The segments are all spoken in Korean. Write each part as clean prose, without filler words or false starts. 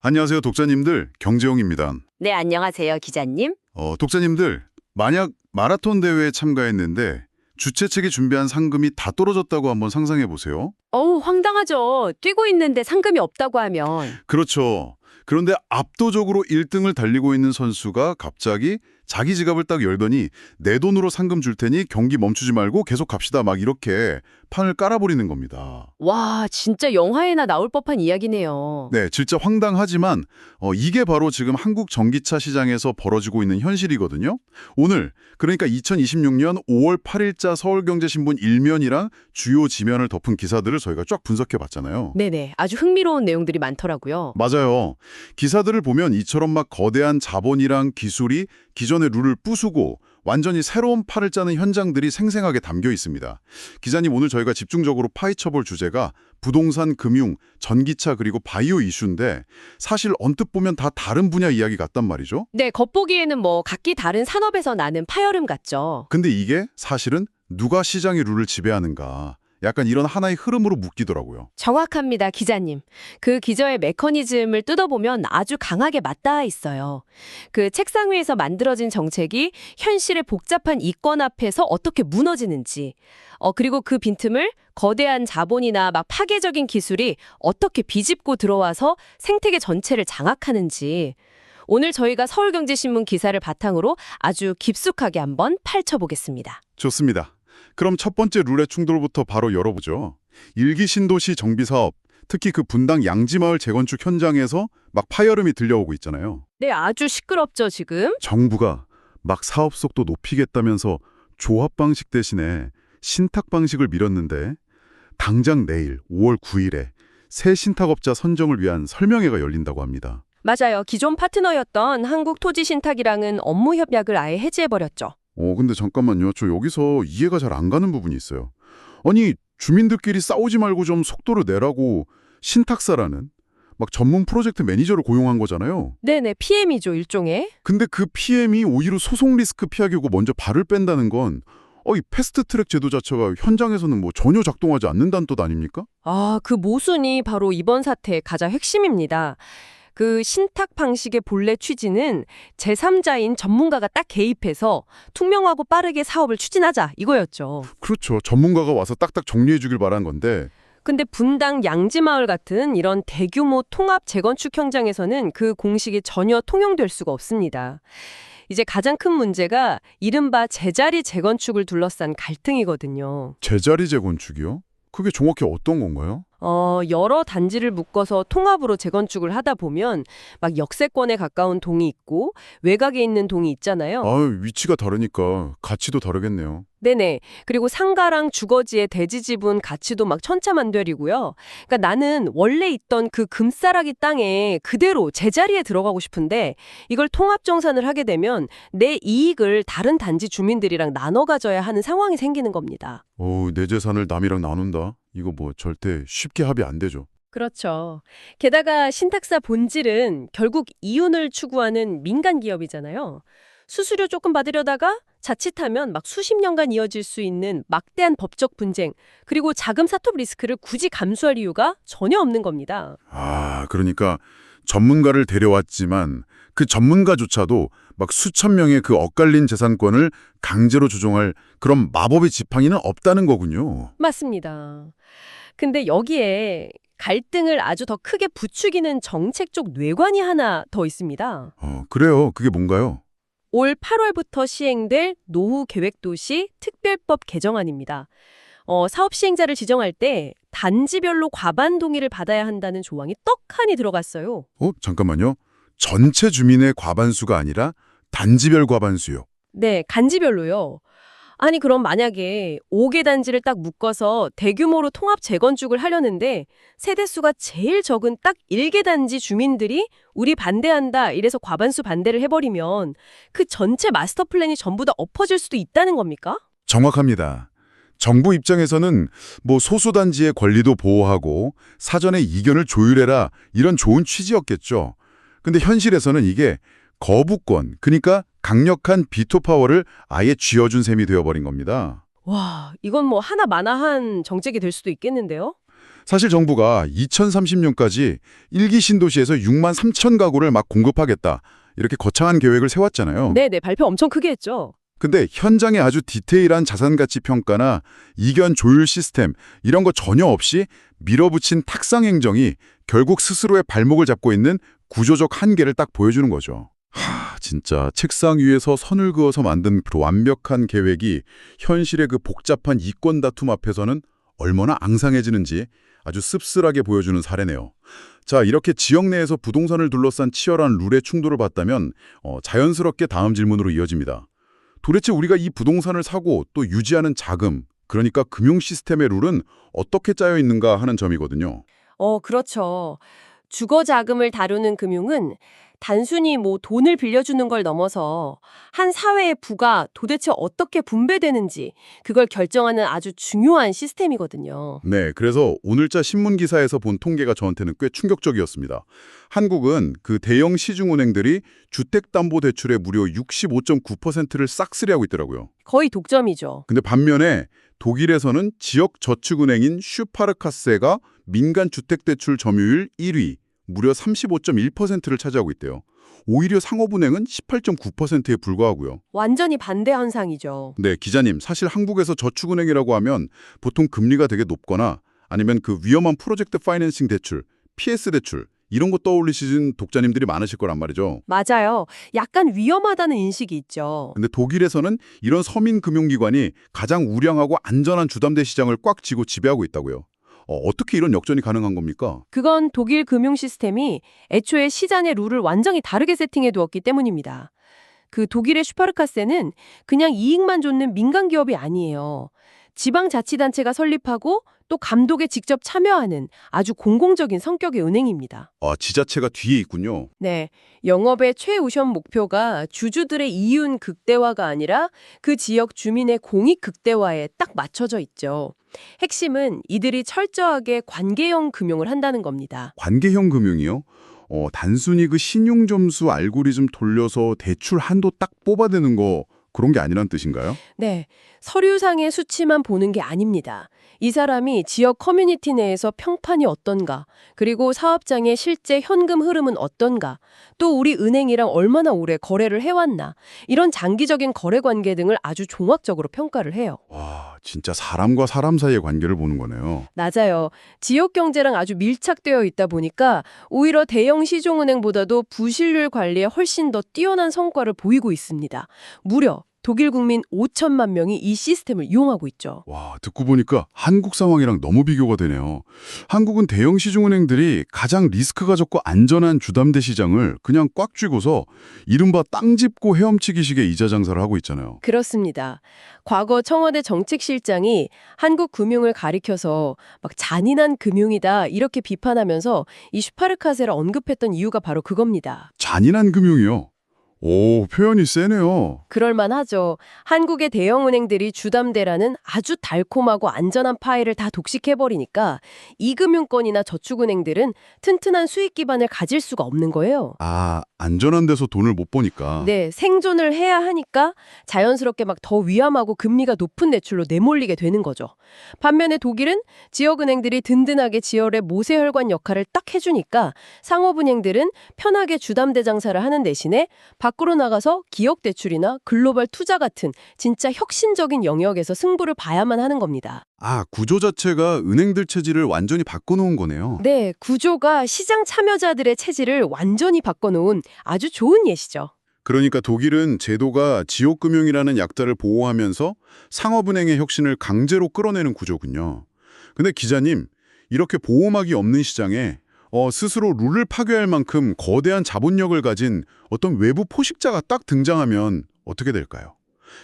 안녕하세요, 독자님들. 경제용입니다. 네, 안녕하세요, 기자님. 독자님들, 만약 마라톤 대회에 참가했는데 주최 측이 준비한 상금이 다 떨어졌다고 한번 상상해 보세요. 어우, 황당하죠. 뛰고 있는데 상금이 없다고 하면. 그렇죠. 그런데 압도적으로 1등을 달리고 있는 선수가 갑자기 자기 지갑을 딱 열더니 내 돈으로 상금 줄 테니 경기 멈추지 말고 계속 갑시다. 막 이렇게 판을 깔아버리는 겁니다. 와, 진짜 영화에나 나올 법한 이야기네요. 네, 진짜 황당하지만 이게 바로 지금 한국 전기차 시장에서 벌어지고 있는 현실이거든요. 오늘 그러니까 2026년 5월 8일자 서울경제신문 1면이랑 주요 지면을 덮은 기사들을 저희가 쫙 분석해봤잖아요. 네네, 아주 흥미로운 내용들이 많더라고요. 맞아요. 기사들을 보면 이처럼 막 거대한 자본이랑 기술이 기존의 룰을 부수고 완전히 새로운 팔을 짜는 현장들이 생생하게 담겨 있습니다. 기자님, 오늘 저희가 집중적으로 파헤쳐볼 주제가 부동산, 금융, 전기차 그리고 바이오 이슈인데 사실 언뜻 보면 다 다른 분야 이야기 같단 말이죠. 네, 겉보기에는 뭐 각기 다른 산업에서 나는 파열음 같죠. 근데 이게 사실은 누가 시장의 룰을 지배하는가, 약간 이런 하나의 흐름으로 묶이더라고요. 정확합니다, 기자님. 그 기저의 메커니즘을 뜯어보면 아주 강하게 맞닿아 있어요. 그 책상 위에서 만들어진 정책이 현실의 복잡한 이권 앞에서 어떻게 무너지는지, 그리고 그 빈틈을 거대한 자본이나 막 파괴적인 기술이 어떻게 비집고 들어와서 생태계 전체를 장악하는지, 오늘 저희가 서울경제신문 기사를 바탕으로 아주 깊숙하게 한번 파헤쳐보겠습니다. 좋습니다. 그럼 첫 번째 룰의 충돌부터 바로 열어보죠. 일기 신도시 정비사업, 특히 그 분당 양지마을 재건축 현장에서 막 파열음이 들려오고 있잖아요. 네, 아주 시끄럽죠, 지금? 정부가 막 사업 속도 높이겠다면서 조합 방식 대신에 신탁 방식을 밀었는데 당장 내일 5월 9일에 새 신탁업자 선정을 위한 설명회가 열린다고 합니다. 맞아요. 기존 파트너였던 한국토지신탁이랑은 업무 협약을 아예 해지해버렸죠. 근데 잠깐만요. 저 여기서 이해가 잘 안 가는 부분이 있어요. 아니, 주민들끼리 싸우지 말고 좀 속도를 내라고 신탁사라는 막 전문 프로젝트 매니저를 고용한 거잖아요. 네네, PM이죠, 일종의. 근데 그 PM이 오히려 소송 리스크 피하기고 먼저 발을 뺀다는 건 이 패스트트랙 제도 자체가 현장에서는 뭐 전혀 작동하지 않는다는 뜻 아닙니까? 아, 그 모순이 바로 이번 사태의 가장 핵심입니다. 그 신탁 방식의 본래 취지는 제3자인 전문가가 딱 개입해서 투명하고 빠르게 사업을 추진하자 이거였죠. 그렇죠. 전문가가 와서 딱딱 정리해 주길 바란 건데 근데 분당 양지마을 같은 이런 대규모 통합 재건축 현장에서는 그 공식이 전혀 통용될 수가 없습니다. 이제 가장 큰 문제가 이른바 제자리 재건축을 둘러싼 갈등이거든요. 제자리 재건축이요? 그게 정확히 어떤 건가요? 여러 단지를 묶어서 통합으로 재건축을 하다 보면 막 역세권에 가까운 동이 있고 외곽에 있는 동이 있잖아요. 위치가 다르니까 가치도 다르겠네요. 네네. 그리고 상가랑 주거지의 대지 지분 가치도 막 천차만별이고요. 그러니까 나는 원래 있던 그 금싸라기 땅에 그대로 제자리에 들어가고 싶은데 이걸 통합정산을 하게 되면 내 이익을 다른 단지 주민들이랑 나눠 가져야 하는 상황이 생기는 겁니다. 내 재산을 남이랑 나눈다? 이거 뭐 절대 쉽게 합의 안 되죠. 그렇죠. 게다가 신탁사 본질은 결국 이윤을 추구하는 민간 기업이잖아요. 수수료 조금 받으려다가 자칫하면 막 수십 년간 이어질 수 있는 막대한 법적 분쟁, 그리고 자금 사톱 리스크를 굳이 감수할 이유가 전혀 없는 겁니다. 그러니까 전문가를 데려왔지만 그 전문가조차도 막 수천 명의 그 엇갈린 재산권을 강제로 조종할 그런 마법의 지팡이는 없다는 거군요. 맞습니다. 근데 여기에 갈등을 아주 더 크게 부추기는 정책적 뇌관이 하나 더 있습니다. 그래요. 그게 뭔가요? 올 8월부터 시행될 노후계획도시 특별법 개정안입니다. 사업 시행자를 지정할 때 단지별로 과반 동의를 받아야 한다는 조항이 떡하니 들어갔어요. 잠깐만요. 전체 주민의 과반수가 아니라 단지별 과반수요. 네, 단지별로요. 아니 그럼 만약에 5개 단지를 딱 묶어서 대규모로 통합 재건축을 하려는데 세대수가 제일 적은 딱 1개 단지 주민들이 우리 반대한다 이래서 과반수 반대를 해버리면 그 전체 마스터 플랜이 전부 다 엎어질 수도 있다는 겁니까? 정확합니다. 정부 입장에서는 뭐 소수단지의 권리도 보호하고 사전에 이견을 조율해라 이런 좋은 취지였겠죠. 근데 현실에서는 이게 거부권, 그러니까 강력한 비토 파워를 아예 쥐어준 셈이 되어버린 겁니다. 와, 이건 뭐 하나마나한 정책이 될 수도 있겠는데요? 사실 정부가 2030년까지 1기 신도시에서 6만 3천 가구를 막 공급하겠다. 이렇게 거창한 계획을 세웠잖아요. 네네, 발표 엄청 크게 했죠. 근데 현장에 아주 디테일한 자산가치 평가나 이견 조율 시스템 이런 거 전혀 없이 밀어붙인 탁상 행정이 결국 스스로의 발목을 잡고 있는 구조적 한계를 딱 보여주는 거죠. 진짜 책상 위에서 선을 그어서 만든 그 완벽한 계획이 현실의 그 복잡한 이권 다툼 앞에서는 얼마나 앙상해지는지 아주 씁쓸하게 보여주는 사례네요. 자, 이렇게 지역 내에서 부동산을 둘러싼 치열한 룰의 충돌을 봤다면 자연스럽게 다음 질문으로 이어집니다. 도대체 우리가 이 부동산을 사고 또 유지하는 자금, 그러니까 금융 시스템의 룰은 어떻게 짜여 있는가 하는 점이거든요. 그렇죠. 주거 자금을 다루는 금융은 단순히 돈을 빌려주는 걸 넘어서 한 사회의 부가 도대체 어떻게 분배되는지 그걸 결정하는 아주 중요한 시스템이거든요. 네, 그래서 오늘자 신문 기사에서 본 통계가 저한테는 꽤 충격적이었습니다. 한국은 그 대형 시중은행들이 주택담보대출의 무려 65.9%를 싹쓸이하고 있더라고요. 거의 독점이죠. 근데 반면에 독일에서는 지역 저축은행인 슈파르카세가 민간 주택대출 점유율 1위, 무려 35.1%를 차지하고 있대요. 오히려 상업은행은 18.9%에 불과하고요. 완전히 반대 현상이죠. 네, 기자님, 사실 한국에서 저축은행이라고 하면 보통 금리가 되게 높거나 아니면 그 위험한 프로젝트 파이낸싱 대출, PS 대출 이런 거 떠올리시는 독자님들이 많으실 거란 말이죠. 맞아요. 약간 위험하다는 인식이 있죠. 근데 독일에서는 이런 서민 금융기관이 가장 우량하고 안전한 주담대 시장을 꽉 쥐고 지배하고 있다고요. 어떻게 이런 역전이 가능한 겁니까? 그건 독일 금융 시스템이 애초에 시장의 룰을 완전히 다르게 세팅해 두었기 때문입니다. 그 독일의 슈파르카세는 그냥 이익만 쫓는 민간 기업이 아니에요. 지방자치단체가 설립하고 또 감독에 직접 참여하는 아주 공공적인 성격의 은행입니다. 지자체가 뒤에 있군요. 네, 영업의 최우선 목표가 주주들의 이윤 극대화가 아니라 그 지역 주민의 공익 극대화에 딱 맞춰져 있죠. 핵심은 이들이 철저하게 관계형 금융을 한다는 겁니다. 관계형 금융이요? 단순히 그 신용점수 알고리즘 돌려서 대출 한도 딱 뽑아대는 거 그런 게 아니란 뜻인가요? 네, 서류상의 수치만 보는 게 아닙니다. 이 사람이 지역 커뮤니티 내에서 평판이 어떤가, 그리고 사업장의 실제 현금 흐름은 어떤가, 또 우리 은행이랑 얼마나 오래 거래를 해왔나, 이런 장기적인 거래 관계 등을 아주 종합적으로 평가를 해요. 와, 진짜 사람과 사람 사이의 관계를 보는 거네요. 맞아요. 지역 경제랑 아주 밀착되어 있다 보니까 오히려 대형 시중은행보다도 부실률 관리에 훨씬 더 뛰어난 성과를 보이고 있습니다. 무려 독일 국민 5천만 명이 이 시스템을 이용하고 있죠. 와, 듣고 보니까 한국 상황이랑 너무 비교가 되네요. 한국은 대형 시중은행들이 가장 리스크가 적고 안전한 주담대 시장을 그냥 꽉 쥐고서 이른바 땅 짚고 헤엄치기식의 이자 장사를 하고 있잖아요. 그렇습니다. 과거 청와대 정책실장이 한국 금융을 가리켜서 막 잔인한 금융이다 이렇게 비판하면서 이 슈파르카세를 언급했던 이유가 바로 그겁니다. 잔인한 금융이요? 오, 표현이 세네요. 그럴만하죠. 한국의 대형은행들이 주담대라는 아주 달콤하고 안전한 파일을 다 독식해버리니까 이금융권이나 저축은행들은 튼튼한 수익 기반을 가질 수가 없는 거예요. 안전한 데서 돈을 못 보니까. 네, 생존을 해야 하니까 자연스럽게 막 더 위험하고 금리가 높은 대출로 내몰리게 되는 거죠. 반면에 독일은 지역은행들이 든든하게 지역의 모세혈관 역할을 딱 해주니까 상업은행들은 편하게 주담대 장사를 하는 대신에 밖으로 나가서 기업 대출이나 글로벌 투자 같은 진짜 혁신적인 영역에서 승부를 봐야만 하는 겁니다. 구조 자체가 은행들 체질을 완전히 바꿔놓은 거네요. 네, 구조가 시장 참여자들의 체질을 완전히 바꿔놓은 아주 좋은 예시죠. 그러니까 독일은 제도가 지역금융이라는 약자를 보호하면서 상업은행의 혁신을 강제로 끌어내는 구조군요. 근데 기자님, 이렇게 보호막이 없는 시장에 스스로 룰을 파괴할 만큼 거대한 자본력을 가진 어떤 외부 포식자가 딱 등장하면 어떻게 될까요?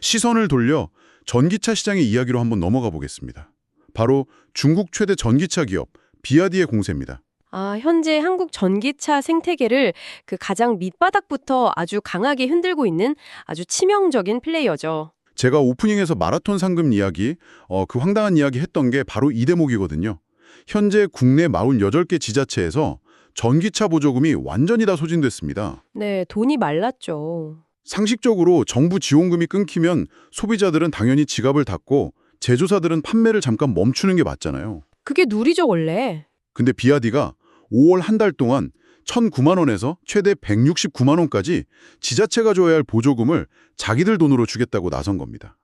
시선을 돌려 전기차 시장의 이야기로 한번 넘어가 보겠습니다. 바로 중국 최대 전기차 기업 비아디의 공세입니다. 현재 한국 전기차 생태계를 그 가장 밑바닥부터 아주 강하게 흔들고 있는 아주 치명적인 플레이어죠. 제가 오프닝에서 마라톤 상금 이야기, 그 황당한 이야기 했던 게 바로 이 대목이거든요. 현재 국내 48개 지자체에서 전기차 보조금이 완전히 다 소진됐습니다. 네, 돈이 말랐죠. 상식적으로 정부 지원금이 끊기면 소비자들은 당연히 지갑을 닫고 제조사들은 판매를 잠깐 멈추는 게 맞잖아요. 그게 누리죠, 원래. 근데 비아디가 5월 한 달 동안 1,009만 원에서 최대 169만 원까지 지자체가 줘야 할 보조금을 자기들 돈으로 주겠다고 나선 겁니다.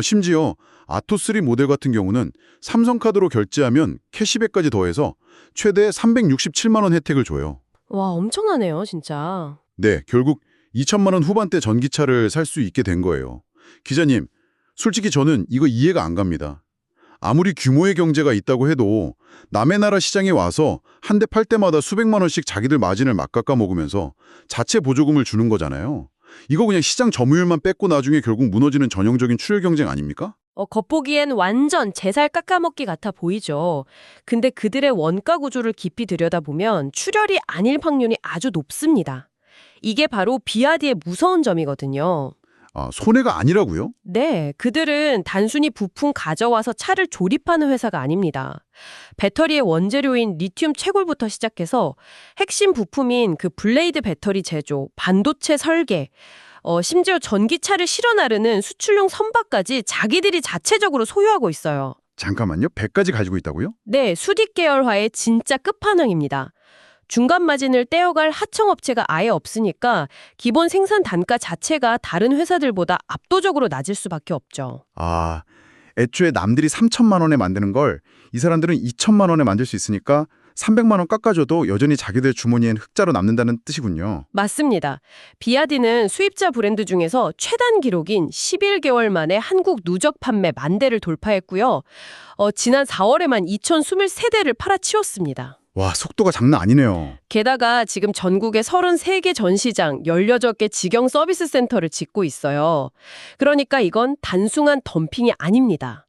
심지어 아토3 모델 같은 경우는 삼성카드로 결제하면 캐시백까지 더해서 최대 367만 원 혜택을 줘요. 와, 엄청나네요, 진짜. 네, 결국 2천만 원 후반대 전기차를 살 수 있게 된 거예요. 기자님, 솔직히 저는 이거 이해가 안 갑니다. 아무리 규모의 경제가 있다고 해도 남의 나라 시장에 와서 한 대 팔 때마다 수백만 원씩 자기들 마진을 막 깎아 먹으면서 자체 보조금을 주는 거잖아요. 이거 그냥 시장 점유율만 뺏고 나중에 결국 무너지는 전형적인 추월 경쟁 아닙니까? 겉보기엔 완전 제살 깎아먹기 같아 보이죠. 근데 그들의 원가 구조를 깊이 들여다보면 출혈이 아닐 확률이 아주 높습니다. 이게 바로 비아디의 무서운 점이거든요. 아, 손해가 아니라고요? 네, 그들은 단순히 부품 가져와서 차를 조립하는 회사가 아닙니다. 배터리의 원재료인 리튬 채굴부터 시작해서 핵심 부품인 그 블레이드 배터리 제조, 반도체 설계, 심지어 전기차를 실어 나르는 수출용 선박까지 자기들이 자체적으로 소유하고 있어요. 잠깐만요. 100까지 가지고 있다고요? 네, 수직 계열화의 진짜 끝판왕입니다. 중간 마진을 떼어갈 하청업체가 아예 없으니까 기본 생산 단가 자체가 다른 회사들보다 압도적으로 낮을 수밖에 없죠. 아, 애초에 남들이 3천만 원에 만드는 걸 이 사람들은 2천만 원에 만들 수 있으니까 300만 원 깎아줘도 여전히 자기들 주머니엔 흑자로 남는다는 뜻이군요. 맞습니다. 비아디는 수입자 브랜드 중에서 최단 기록인 11개월 만에 한국 누적 판매 10,000대를 돌파했고요. 지난 4월에만 2,023대를 팔아치웠습니다. 와, 속도가 장난 아니네요. 게다가 지금 전국에 33개 전시장, 18개 직영 서비스 센터를 짓고 있어요. 그러니까 이건 단순한 덤핑이 아닙니다.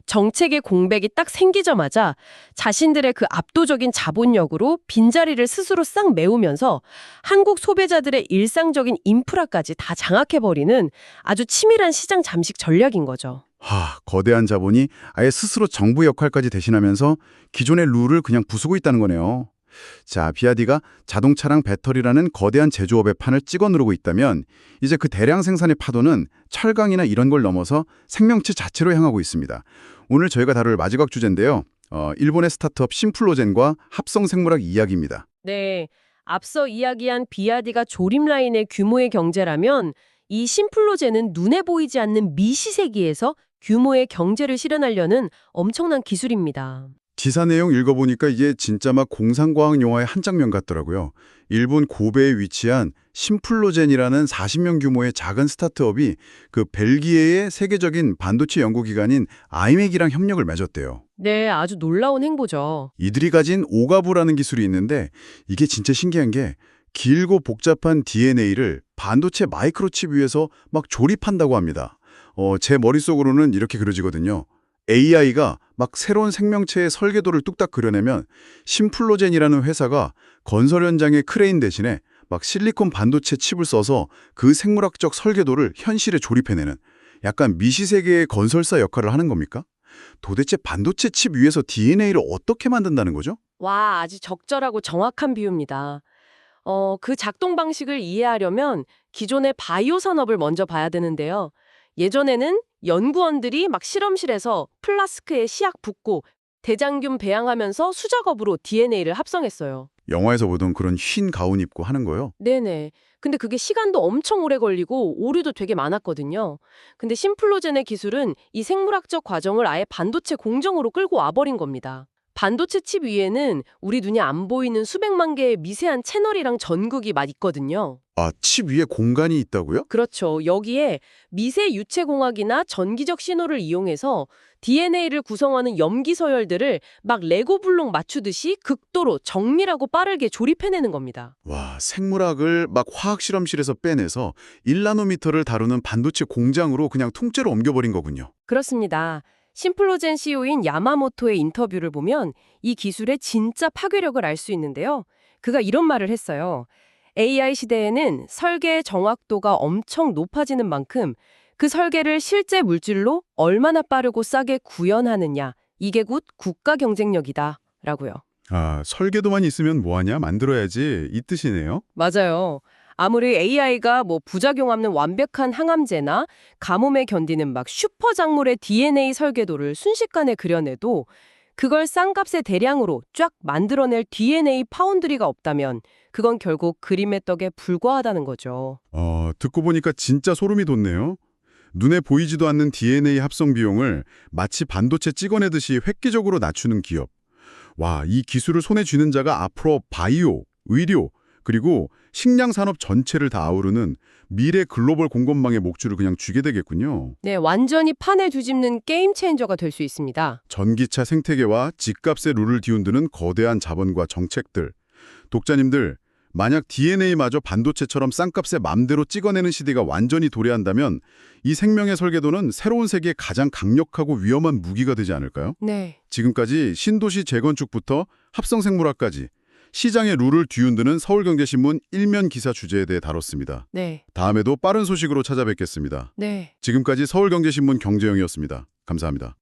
정책의 공백이 딱 생기자마자 자신들의 그 압도적인 자본력으로 빈자리를 스스로 싹 메우면서 한국 소비자들의 일상적인 인프라까지 다 장악해버리는 아주 치밀한 시장 잠식 전략인 거죠. 거대한 자본이 아예 스스로 정부 역할까지 대신하면서 기존의 룰을 그냥 부수고 있다는 거네요. 자, 비아디가 자동차랑 배터리라는 거대한 제조업의 판을 찍어 누르고 있다면 이제 그 대량 생산의 파도는 철강이나 이런 걸 넘어서 생명체 자체로 향하고 있습니다. 오늘 저희가 다룰 마지막 주제인데요. 일본의 스타트업 심플로젠과 합성생물학 이야기입니다. 네, 앞서 이야기한 비아디가 조립 라인의 규모의 경제라면 이 심플로젠은 눈에 보이지 않는 미시세기에서 규모의 경제를 실현하려는 엄청난 기술입니다. 기사 내용 읽어보니까 이게 진짜 막 공상과학 영화의 한 장면 같더라고요. 일본 고베에 위치한 심플로젠이라는 40명 규모의 작은 스타트업이 그 벨기에의 세계적인 반도체 연구기관인 아이맥이랑 협력을 맺었대요. 네, 아주 놀라운 행보죠. 이들이 가진 오가부라는 기술이 있는데 이게 진짜 신기한 게 길고 복잡한 DNA를 반도체 마이크로칩 위에서 막 조립한다고 합니다. 제 머릿속으로는 이렇게 그려지거든요. AI가 막 새로운 생명체의 설계도를 뚝딱 그려내면 심플로젠이라는 회사가 건설 현장의 크레인 대신에 막 실리콘 반도체 칩을 써서 그 생물학적 설계도를 현실에 조립해내는 약간 미시세계의 건설사 역할을 하는 겁니까? 도대체 반도체 칩 위에서 DNA를 어떻게 만든다는 거죠? 와, 아주 적절하고 정확한 비유입니다. 그 작동 방식을 이해하려면 기존의 바이오 산업을 먼저 봐야 되는데요. 예전에는 연구원들이 막 실험실에서 플라스크에 시약 붓고 대장균 배양하면서 수작업으로 DNA를 합성했어요. 영화에서 보던 그런 흰 가운 입고 하는 거요? 네네. 근데 그게 시간도 엄청 오래 걸리고 오류도 되게 많았거든요. 근데 심플로젠의 기술은 이 생물학적 과정을 아예 반도체 공정으로 끌고 와버린 겁니다. 반도체 칩 위에는 우리 눈이 안 보이는 수백만 개의 미세한 채널이랑 전극이 막 있거든요. 아, 칩 위에 공간이 있다고요? 그렇죠. 여기에 미세 유체공학이나 전기적 신호를 이용해서 DNA를 구성하는 염기 서열들을 막 레고 블록 맞추듯이 극도로 정밀하고 빠르게 조립해내는 겁니다. 와, 생물학을 막 화학 실험실에서 빼내서 1나노미터를 다루는 반도체 공장으로 그냥 통째로 옮겨버린 거군요. 그렇습니다. 심플로젠 CEO인 야마모토의 인터뷰를 보면 이 기술의 진짜 파괴력을 알 수 있는데요. 그가 이런 말을 했어요. AI 시대에는 설계의 정확도가 엄청 높아지는 만큼 그 설계를 실제 물질로 얼마나 빠르고 싸게 구현하느냐, 이게 곧 국가 경쟁력이다 라고요. 아, 설계도만 있으면 뭐하냐? 만들어야지. 이 뜻이네요. 맞아요. 아무리 AI가 부작용 없는 완벽한 항암제나 가뭄에 견디는 막 슈퍼 작물의 DNA 설계도를 순식간에 그려내도 그걸 싼값에 대량으로 쫙 만들어낼 DNA 파운드리가 없다면 그건 결국 그림의 떡에 불과하다는 거죠. 듣고 보니까 진짜 소름이 돋네요. 눈에 보이지도 않는 DNA 합성 비용을 마치 반도체 찍어내듯이 획기적으로 낮추는 기업. 와, 이 기술을 손에 쥐는 자가 앞으로 바이오, 의료, 그리고 식량 산업 전체를 다 아우르는 미래 글로벌 공급망의 목줄을 그냥 쥐게 되겠군요. 네, 완전히 판을 뒤집는 게임 체인저가 될 수 있습니다. 전기차 생태계와 집값의 룰을 뒤흔드는 거대한 자본과 정책들. 독자님들, 만약 DNA마저 반도체처럼 싼값에 맘대로 찍어내는 시대가 완전히 도래한다면 이 생명의 설계도는 새로운 세계의 가장 강력하고 위험한 무기가 되지 않을까요? 네. 지금까지 신도시 재건축부터 합성생물학까지 시장의 룰을 뒤흔드는 서울경제신문 일면 기사 주제에 대해 다뤘습니다. 네. 다음에도 빠른 소식으로 찾아뵙겠습니다. 네. 지금까지 서울경제신문 경제영이었습니다. 감사합니다.